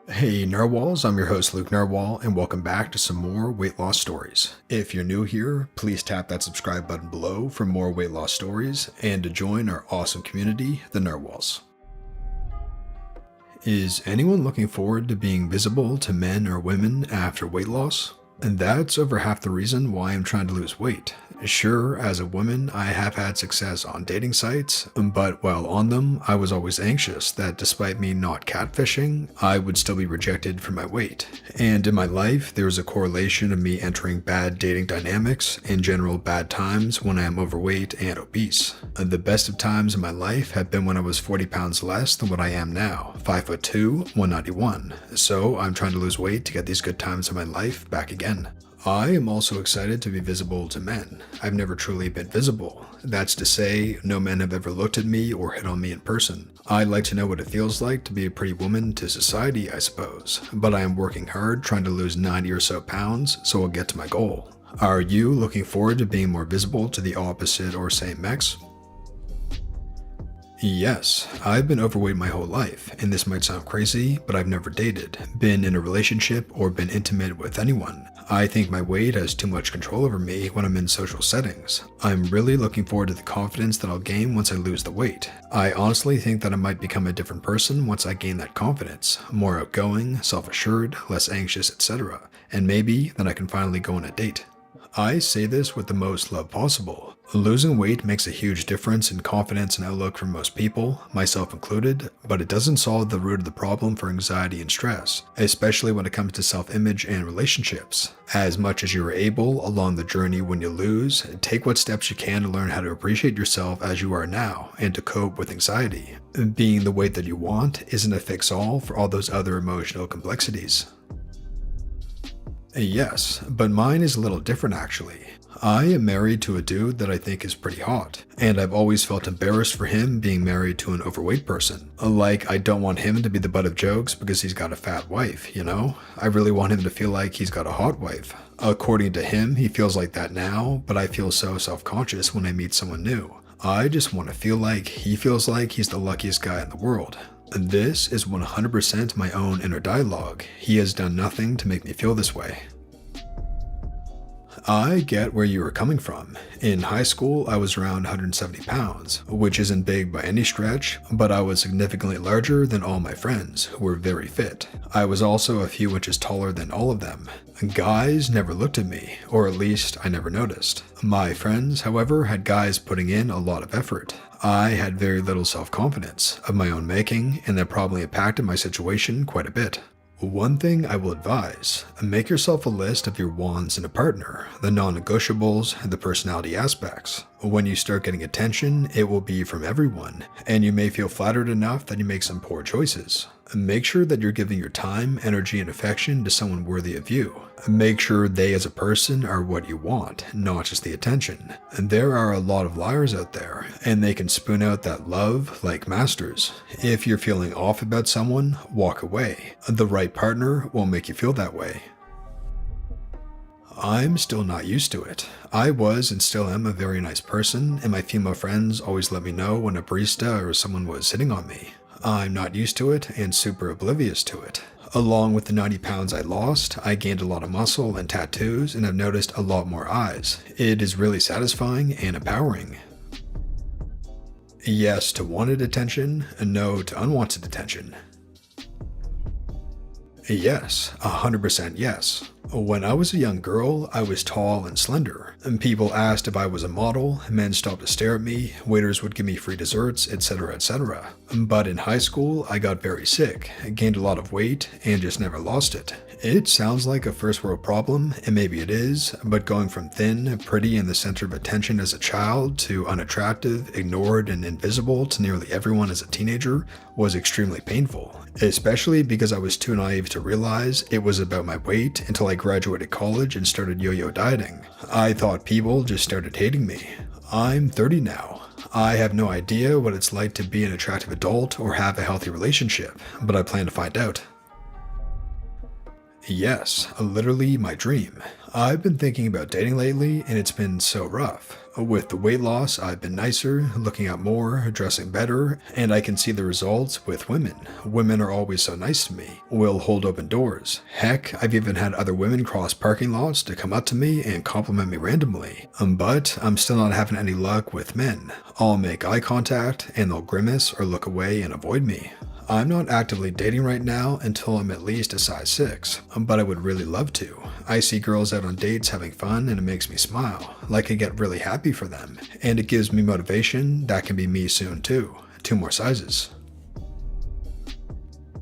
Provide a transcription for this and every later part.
Hey Narwhals, I'm your host Luke Narwhal, and welcome back to some more weight loss stories. If you're new here, please tap that subscribe button below for more weight loss stories and to join our awesome community, the Narwhals. Is anyone looking forward to being visible to men or women after weight loss? And that's over half the reason why I'm trying to lose weight. Sure, as a woman, I have had success on dating sites, but while on them, I was always anxious that despite me not catfishing, I would still be rejected for my weight. And in my life, there is a correlation of me entering bad dating dynamics, in general bad times when I am overweight and obese. The best of times in my life have been when I was 40 pounds less than what I am now, 5'2", 191. So I'm trying to lose weight to get these good times of my life back again. I am also excited to be visible to men. I've never truly been visible. That's to say, no men have ever looked at me or hit on me in person. I'd like to know what it feels like to be a pretty woman to society, I suppose. But I am working hard trying to lose 90 or so pounds, so I'll get to my goal. Are you looking forward to being more visible to the opposite or same sex? Yes, I've been overweight my whole life, and this might sound crazy, but I've never dated, been in a relationship, or been intimate with anyone. I think my weight has too much control over me when I'm in social settings. I'm really looking forward to the confidence that I'll gain once I lose the weight. I honestly think that I might become a different person once I gain that confidence, more outgoing, self-assured, less anxious, etc. And maybe then I can finally go on a date. I say this with the most love possible. Losing weight makes a huge difference in confidence and outlook for most people, myself included, but it doesn't solve the root of the problem for anxiety and stress, especially when it comes to self-image and relationships. As much as you are able along the journey when you lose, take what steps you can to learn how to appreciate yourself as you are now and to cope with anxiety. Being the weight that you want isn't a fix-all for all those other emotional complexities. Yes, but mine is a little different actually. I am married to a dude that I think is pretty hot, and I've always felt embarrassed for him being married to an overweight person. Like, I don't want him to be the butt of jokes because he's got a fat wife, you know? I really want him to feel like he's got a hot wife. According to him, he feels like that now, but I feel so self-conscious when I meet someone new. I just want to feel like he feels like he's the luckiest guy in the world. This is 100% my own inner dialogue. He has done nothing to make me feel this way. I get where you are coming from. In high school, I was around 170 pounds, which isn't big by any stretch, but I was significantly larger than all my friends, who were very fit. I was also a few inches taller than all of them. Guys never looked at me, or at least I never noticed. My friends, however, had guys putting in a lot of effort. I had very little self-confidence of my own making, and that probably impacted my situation quite a bit. One thing I will advise, make yourself a list of your wants in a partner, the non-negotiables, the personality aspects. When you start getting attention, it will be from everyone, and you may feel flattered enough that you make some poor choices. Make sure that you're giving your time, energy, and affection to someone worthy of you. Make sure they as a person are what you want, not just the attention. There are a lot of liars out there, and they can spoon out that love like masters. If you're feeling off about someone, walk away. The right partner won't make you feel that way. I'm still not used to it. I was and still am a very nice person, and my female friends always let me know when a barista or someone was hitting on me. I'm not used to it and super oblivious to it. Along with the 90 pounds I lost, I gained a lot of muscle and tattoos and have noticed a lot more eyes. It is really satisfying and empowering. Yes to wanted attention, no to unwanted attention. Yes, 100% yes. When I was a young girl, I was tall and slender, and people asked if I was a model, men stopped to stare at me, waiters would give me free desserts, etc, etc. But in high school, I got very sick, gained a lot of weight, and just never lost it. It sounds like a first world problem, and maybe it is, but going from thin, pretty, and the center of attention as a child to unattractive, ignored, and invisible to nearly everyone as a teenager was extremely painful, especially because I was too naive to realize it was about my weight until I graduated college and started yo-yo dieting. I thought people just started hating me. I'm 30 now. I have no idea what it's like to be an attractive adult or have a healthy relationship, but I plan to find out. Yes, literally my dream. I've been thinking about dating lately and it's been so rough. With the weight loss, I've been nicer, looking out more, dressing better, and I can see the results with women. Women are always so nice to me, will hold open doors. Heck, I've even had other women cross parking lots to come up to me and compliment me randomly. But I'm still not having any luck with men. I'll make eye contact and they'll grimace or look away and avoid me. I'm not actively dating right now until I'm at least a size 6, but I would really love to. I see girls out on dates having fun and it makes me smile, like I get really happy for them, and it gives me motivation that can be me soon too. 2 more sizes.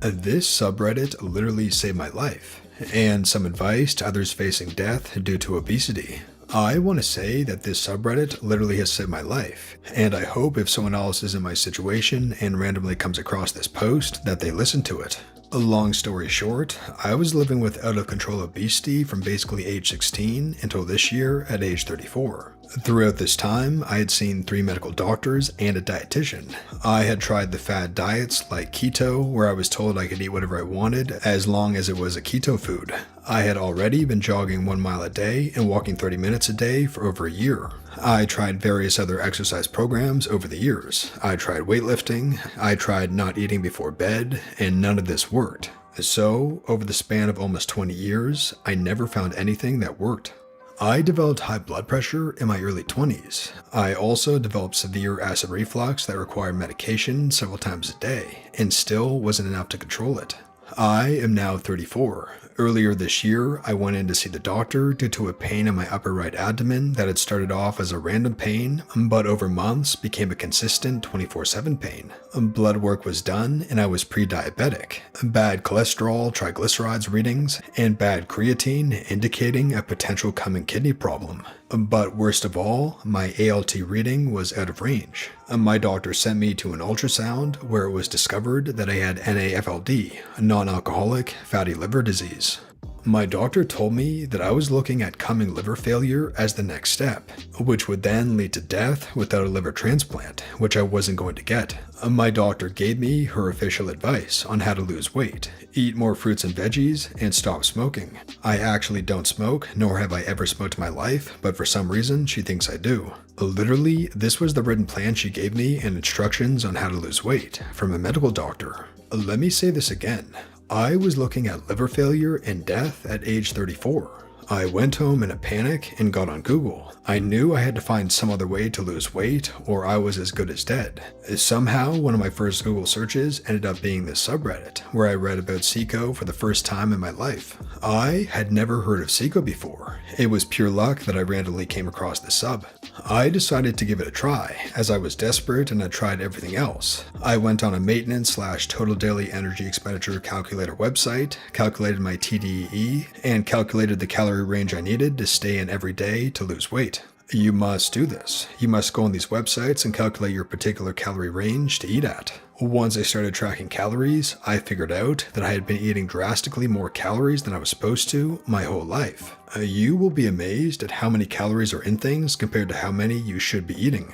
This subreddit literally saved my life, and some advice to others facing death due to obesity. I want to say that this subreddit literally has saved my life, and I hope if someone else is in my situation and randomly comes across this post that they listen to it. A long story short, I was living with out of control obesity from basically age 16 until this year at age 34. Throughout this time, I had seen 3 medical doctors and a dietitian. I had tried the fad diets like keto, where I was told I could eat whatever I wanted as long as it was a keto food. I had already been jogging 1 mile a day and walking 30 minutes a day for over a year. I tried various other exercise programs over the years. I tried weightlifting, I tried not eating before bed, and none of this worked. So, over the span of almost 20 years, I never found anything that worked. I developed high blood pressure in my early 20s. I also developed severe acid reflux that required medication several times a day, and still wasn't enough to control it. I am now 34. Earlier this year, I went in to see the doctor due to a pain in my upper right abdomen that had started off as a random pain, but over months became a consistent 24/7 pain. Blood work was done and I was pre-diabetic. Bad cholesterol, triglycerides readings, and bad creatine indicating a potential coming kidney problem. But worst of all, my ALT reading was out of range. My doctor sent me to an ultrasound where it was discovered that I had NAFLD, non-alcoholic fatty liver disease. My doctor told me that I was looking at coming liver failure as the next step, which would then lead to death without a liver transplant, which I wasn't going to get. My doctor gave me her official advice on how to lose weight: eat more fruits and veggies, and stop smoking. I actually don't smoke, nor have I ever smoked in my life, but for some reason she thinks I do. Literally, this was the written plan she gave me and instructions on how to lose weight from a medical doctor. Let me say this again. I was looking at liver failure and death at age 34. I went home in a panic and got on Google. I knew I had to find some other way to lose weight or I was as good as dead. Somehow, one of my first Google searches ended up being this subreddit, where I read about Seco for the first time in my life. I had never heard of Seco before. It was pure luck that I randomly came across the sub. I decided to give it a try, as I was desperate and had tried everything else. I went on a maintenance/total daily energy expenditure calculator website, calculated my TDEE, and calculated the calorie range I needed to stay in every day to lose weight. You must do this. You must go on these websites and calculate your particular calorie range to eat at. Once I started tracking calories, I figured out that I had been eating drastically more calories than I was supposed to my whole life. You will be amazed at how many calories are in things compared to how many you should be eating.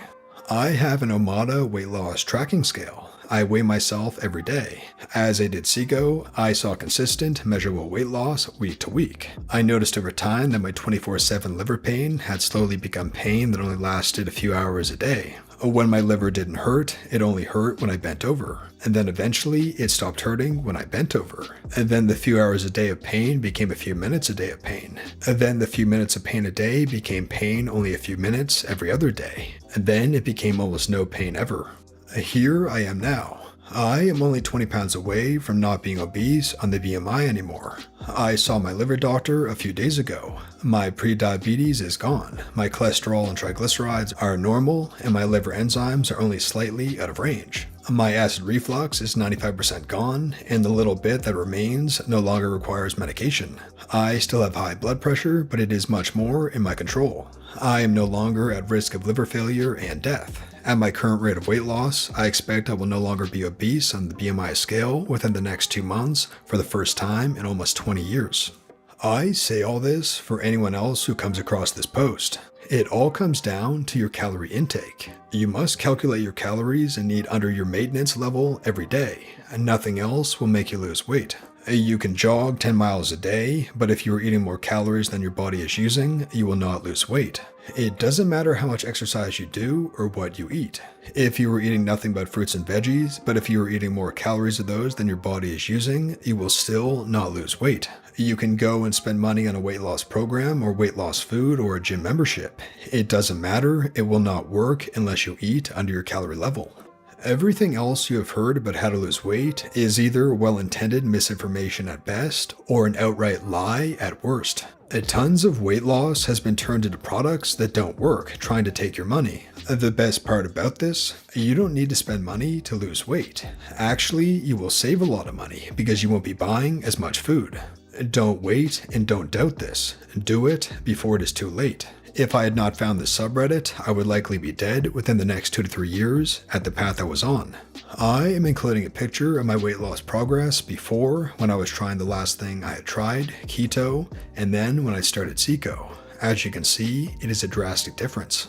I have an Omada weight loss tracking scale. I weigh myself every day. As I did Seco, I saw consistent, measurable weight loss week to week. I noticed over time that my 24/7 liver pain had slowly become pain that only lasted a few hours a day. When my liver didn't hurt, it only hurt when I bent over. And then eventually, it stopped hurting when I bent over. And then the few hours a day of pain became a few minutes a day of pain. And then the few minutes of pain a day became pain only a few minutes every other day. And then it became almost no pain ever. Here I am now. I am only 20 pounds away from not being obese on the BMI anymore. I saw my liver doctor a few days ago. My pre-diabetes is gone. My cholesterol and triglycerides are normal, and my liver enzymes are only slightly out of range. My acid reflux is 95% gone, and the little bit that remains no longer requires medication. I still have high blood pressure, but it is much more in my control. I am no longer at risk of liver failure and death. At my current rate of weight loss, I expect I will no longer be obese on the BMI scale within the next 2 months for the first time in almost 20 years. I say all this for anyone else who comes across this post. It all comes down to your calorie intake. You must calculate your calories and need under your maintenance level every day, and nothing else will make you lose weight. You can jog 10 miles a day, but if you are eating more calories than your body is using, you will not lose weight. It doesn't matter how much exercise you do or what you eat. If you were eating nothing but fruits and veggies, but if you are eating more calories of those than your body is using, you will still not lose weight. You can go and spend money on a weight loss program or weight loss food or a gym membership. It doesn't matter, it will not work unless you eat under your calorie level. Everything else you have heard about how to lose weight is either well-intended misinformation at best or an outright lie at worst. Tons of weight loss has been turned into products that don't work, trying to take your money. The best part about this, you don't need to spend money to lose weight. Actually, you will save a lot of money because you won't be buying as much food. Don't wait and don't doubt this. Do it before it is too late. If I had not found this subreddit, I would likely be dead within the next 2 to 3 years at the path I was on. I am including a picture of my weight loss progress before, when I was trying the last thing I had tried, keto, and then when I started Seco. As you can see, it is a drastic difference.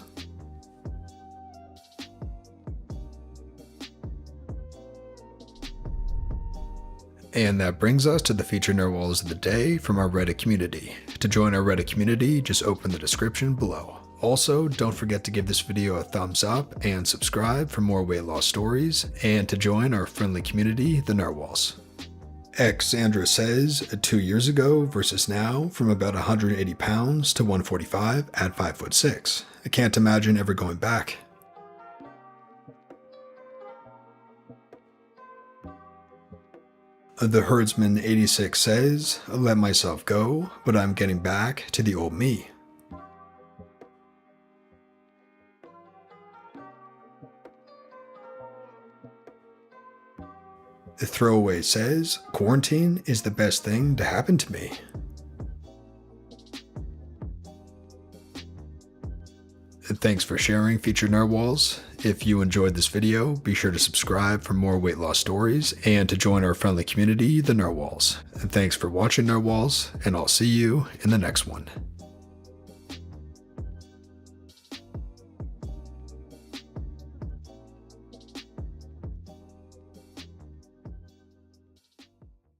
And that brings us to the featured narwhals of the day from our Reddit community. To join our Reddit community, just open the description below. Also, don't forget to give this video a thumbs up and subscribe for more weight loss stories, and to join our friendly community, the narwhals. Xandra says, 2 years ago versus now, from about 180 pounds to 145 at 5'6". I can't imagine ever going back. The Herdsman 86 says, let myself go, but I'm getting back to the old me. The Throwaway says, quarantine is the best thing to happen to me. Thanks for sharing, featured narwhals. If you enjoyed this video, be sure to subscribe for more weight loss stories and to join our friendly community, the narwhals. And thanks for watching, narwhals, and I'll see you in the next one.